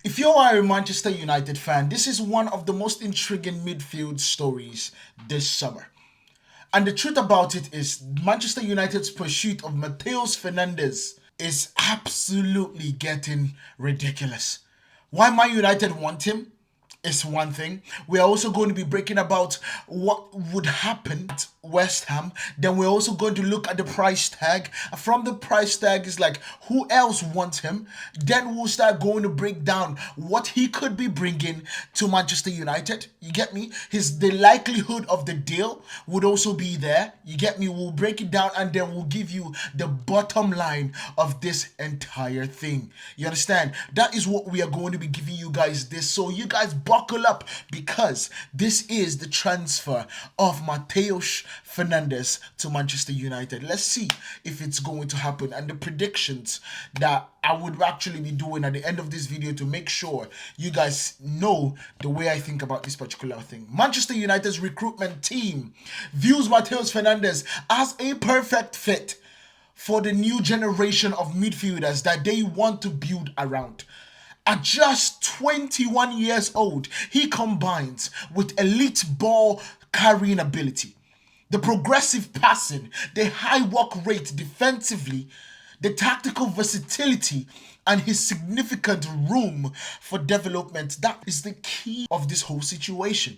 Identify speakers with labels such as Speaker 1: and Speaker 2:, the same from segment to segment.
Speaker 1: If you are a Manchester United fan, this is one of the most intriguing midfield stories this summer. And the truth about it is, Manchester United's pursuit of Mateus Fernandes is absolutely getting ridiculous. Why Man United want him is one thing. We are also going to be breaking about what would happen at West Ham. Then we're also going to look at the price tag. From the price tag is like, who else wants him? Then we'll start going to break down what he could be bringing to Manchester United. You get me? The likelihood of the deal would also be there. You get me? We'll break it down and then we'll give you the bottom line of this entire thing. You understand? That is what we are going to be giving you guys this. So you guys buckle up, because this is the transfer of Mateus Fernandes to Manchester United. Let's see if it's going to happen, and the predictions that I would actually be doing at the end of this video to make sure you guys know the way I think about this particular thing. Manchester United's recruitment team views Mateus Fernandes as a perfect fit for the new generation of midfielders that they want to build around. At just 21 years old, he combines with elite ball carrying ability, the progressive passing, the high work rate defensively, the tactical versatility, and his significant room for development. That is the key of this whole situation.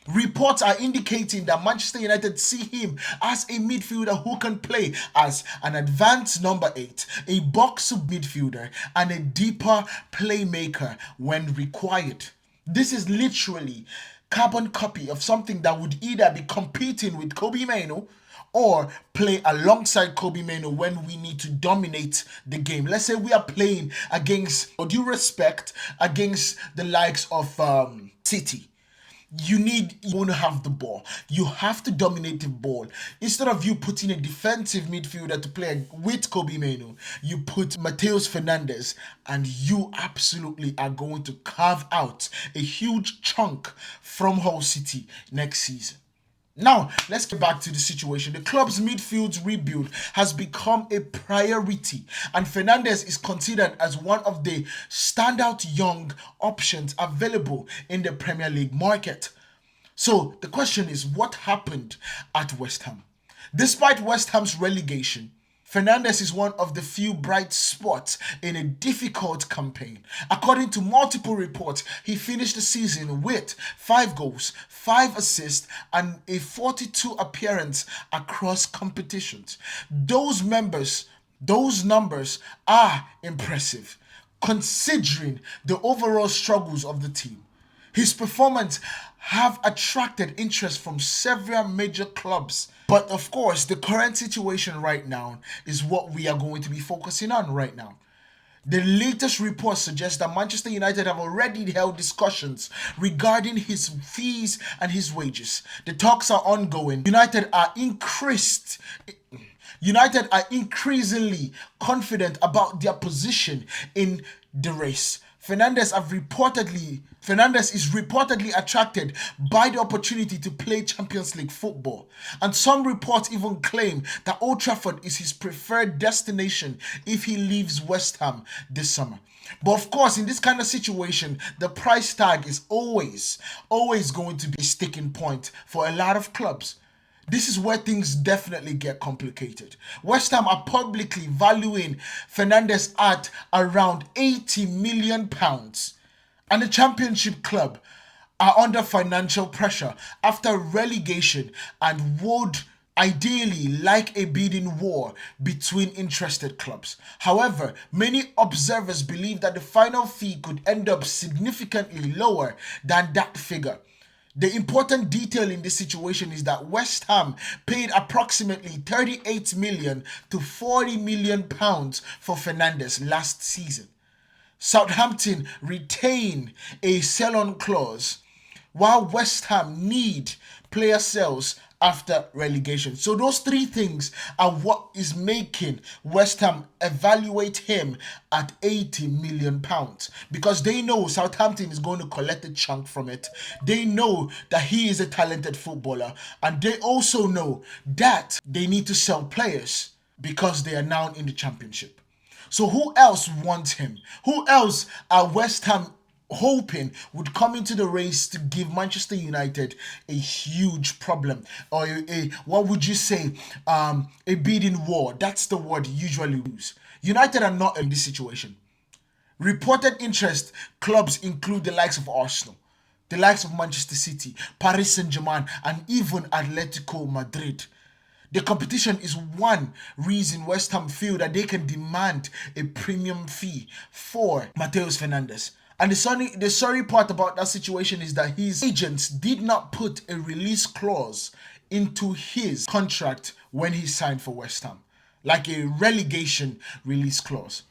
Speaker 1: Reports are indicating that Manchester United see him as a midfielder who can play as an advanced number 8, a box midfielder, and a deeper playmaker when required. This is literally carbon copy of something that would either be competing with Kobe Mainoo or play alongside Kobe Mainoo when we need to dominate the game. Let's say we are playing against, or due respect, against the likes of City. You want to have the ball. You have to dominate the ball. Instead of you putting a defensive midfielder to play with Kobe Mainoo, you put Mateus Fernandes, and you absolutely are going to carve out a huge chunk from Hull City next season. Now, let's get back to the situation. The club's midfield rebuild has become a priority, and Fernandes is considered as one of the standout young options available in the Premier League market. So, the question is, what happened at West Ham? Despite West Ham's relegation, Fernandes is one of the few bright spots in a difficult campaign. According to multiple reports, he finished the season with 5 goals, 5 assists, and a 42 appearance across competitions. Those numbers are impressive, considering the overall struggles of the team. His performance have attracted interest from several major clubs. But of course, the current situation right now is what we are going to be focusing on right now. The latest reports suggest that Manchester United have already held discussions regarding his fees and his wages. The talks are ongoing. United are increasingly confident about their position in the race. Fernandes is reportedly attracted by the opportunity to play Champions League football, and some reports even claim that Old Trafford is his preferred destination if he leaves West Ham this summer. But of course, in this kind of situation, the price tag is always going to be a sticking point for a lot of clubs. This is where things definitely get complicated. West Ham are publicly valuing Fernandes at around £80 million. And the Championship club are under financial pressure after relegation and would ideally like a bidding war between interested clubs. However, many observers believe that the final fee could end up significantly lower than that figure. The important detail in this situation is that West Ham paid approximately 38 million to 40 million pounds for Fernandes last season. Southampton retain a sell-on clause, while West Ham need player sales after relegation. So those 3 things are what is making West Ham evaluate him at 80 million pounds, because they know Southampton is going to collect a chunk from it. They know that he is a talented footballer, and they also know that they need to sell players because they are now in the Championship. So who else wants him? Who else are West Ham hoping would come into the race to give Manchester United a huge problem, or what would you say, a bidding war. That's the word you usually use. United are not in this situation. Reported interest clubs include the likes of Arsenal, the likes of Manchester City, Paris Saint-Germain, and even Atletico Madrid. The competition is one reason West Ham feel that they can demand a premium fee for Mateus Fernandes. And the sorry part about that situation is that his agents did not put a release clause into his contract when he signed for West Ham, like a relegation release clause.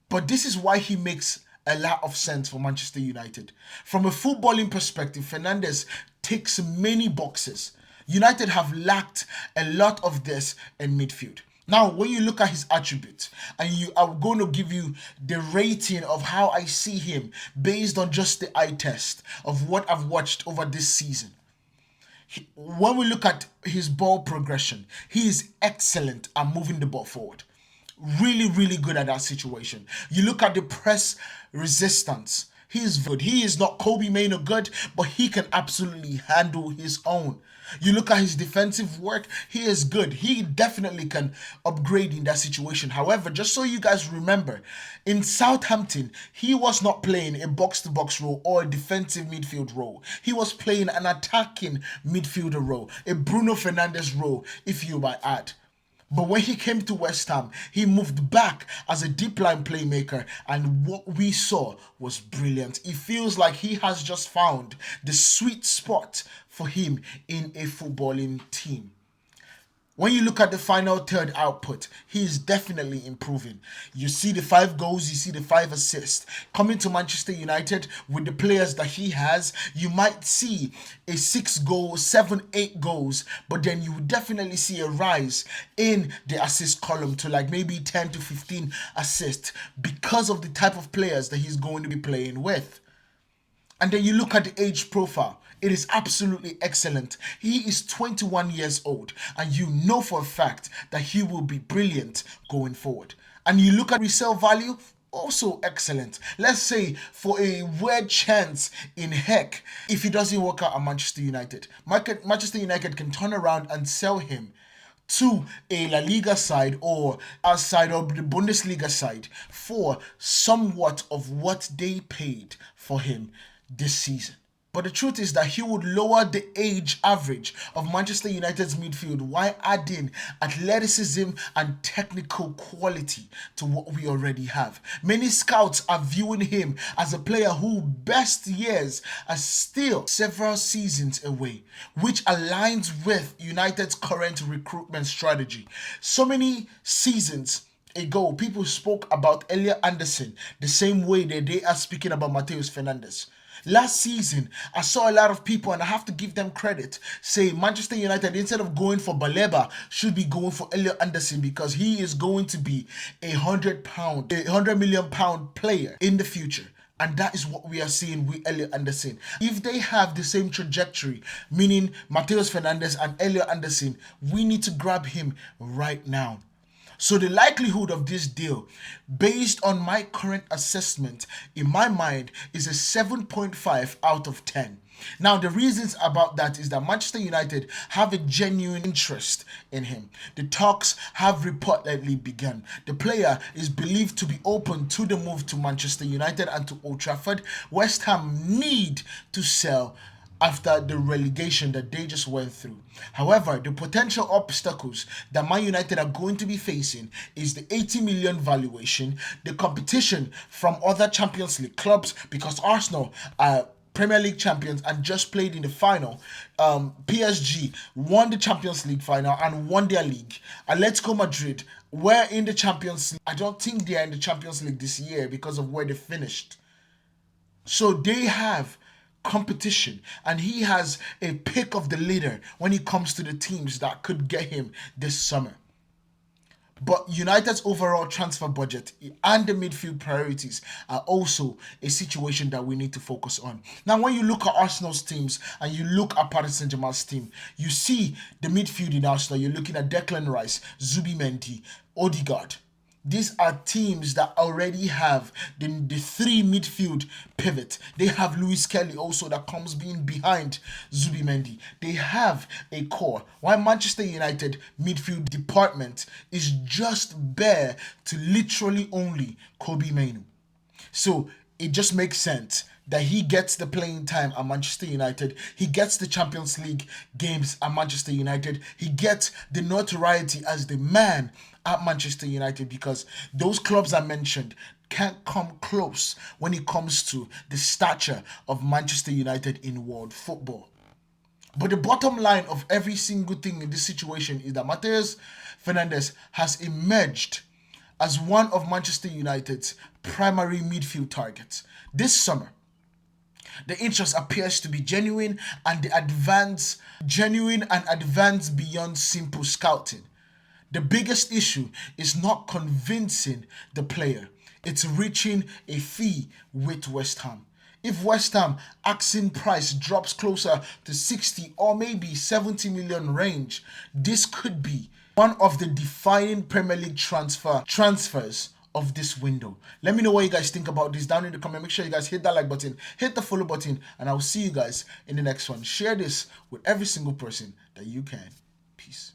Speaker 1: But this is why he makes a lot of sense for Manchester United. From a footballing perspective, Fernandes ticks many boxes. United have lacked a lot of this in midfield. Now, when you look at his attributes, and I'm going to give you the rating of how I see him based on just the eye test of what I've watched over this season. When we look at his ball progression, he is excellent at moving the ball forward. Really, really good at that situation. You look at the press resistance. He is good. He is not Kobe Mainoo good, but he can absolutely handle his own. You look at his defensive work, he is good. He definitely can upgrade in that situation. However, just so you guys remember, in Southampton, he was not playing a box-to-box role or a defensive midfield role. He was playing an attacking midfielder role, a Bruno Fernandes role, if you might add. But when he came to West Ham, he moved back as a deep line playmaker, and what we saw was brilliant. It feels like he has just found the sweet spot for him in a footballing team. When you look at the final third output, he is definitely improving. You see the 5 goals, you see the 5 assists. Coming to Manchester United with the players that he has, you might see a 6 goals, 7, 8 goals, but then you would definitely see a rise in the assist column to like maybe 10 to 15 assists because of the type of players that he's going to be playing with. And then you look at the age profile. It is absolutely excellent. He is 21 years old, and you know for a fact that he will be brilliant going forward. And you look at resale value, also excellent. Let's say for a weird chance in heck, if he doesn't work out at Manchester United, Manchester United can turn around and sell him to a La Liga side or outside of the Bundesliga side for somewhat of what they paid for him this season. But the truth is that he would lower the age average of Manchester United's midfield while adding athleticism and technical quality to what we already have. Many scouts are viewing him as a player whose best years are still several seasons away, which aligns with United's current recruitment strategy. So many seasons ago, people spoke about Elliot Anderson the same way that they are speaking about Mateus Fernandes. Last season, I saw a lot of people, and I have to give them credit, say Manchester United, instead of going for Baleba, should be going for Elliot Anderson because he is going to be £100 million player in the future. And that is what we are seeing with Elliot Anderson. If they have the same trajectory, meaning Mateus Fernandes and Elliot Anderson, we need to grab him right now. So the likelihood of this deal, based on my current assessment, in my mind, is a 7.5 out of 10. Now, the reasons about that is that Manchester United have a genuine interest in him. The talks have reportedly begun. The player is believed to be open to the move to Manchester United and to Old Trafford. West Ham need to sell after the relegation that they just went through. However, the potential obstacles that Man United are going to be facing is the 80 million valuation, the competition from other Champions League clubs, because Arsenal are Premier League champions and just played in the final. PSG won the Champions League final and won their league. Atletico Madrid were in the Champions League. I don't think they are in the Champions League this year because of where they finished. So they have competition, and he has a pick of the litter when it comes to the teams that could get him this summer. But United's overall transfer budget and the midfield priorities are also a situation that we need to focus on. Now, when you look at Arsenal's teams and you look at Paris Saint-Germain's team, you see the midfield in Arsenal. You're looking at Declan Rice, Zubimendi, Odegaard. These are teams that already have the three midfield pivot. They have Luis Kelly also that comes being behind Zubimendi. They have a core. While Manchester United midfield department is just bare to literally only Kobe Mainoo. So it just makes sense that he gets the playing time at Manchester United. He gets the Champions League games at Manchester United. He gets the notoriety as the man at Manchester United, because those clubs I mentioned can't come close when it comes to the stature of Manchester United in world football. But the bottom line of every single thing in this situation is that Mateus Fernandes has emerged as one of Manchester United's primary midfield targets. This summer, the interest appears to be genuine and advanced beyond simple scouting. The biggest issue is not convincing the player, it's reaching a fee with West Ham. If West Ham asking price drops closer to 60 or maybe 70 million range, this could be one of the defining Premier League transfers of this window. Let me know what you guys think about this down in the comment. Make sure you guys hit that like button, hit the follow button, and I'll see you guys in the next one. Share this with every single person that you can. Peace.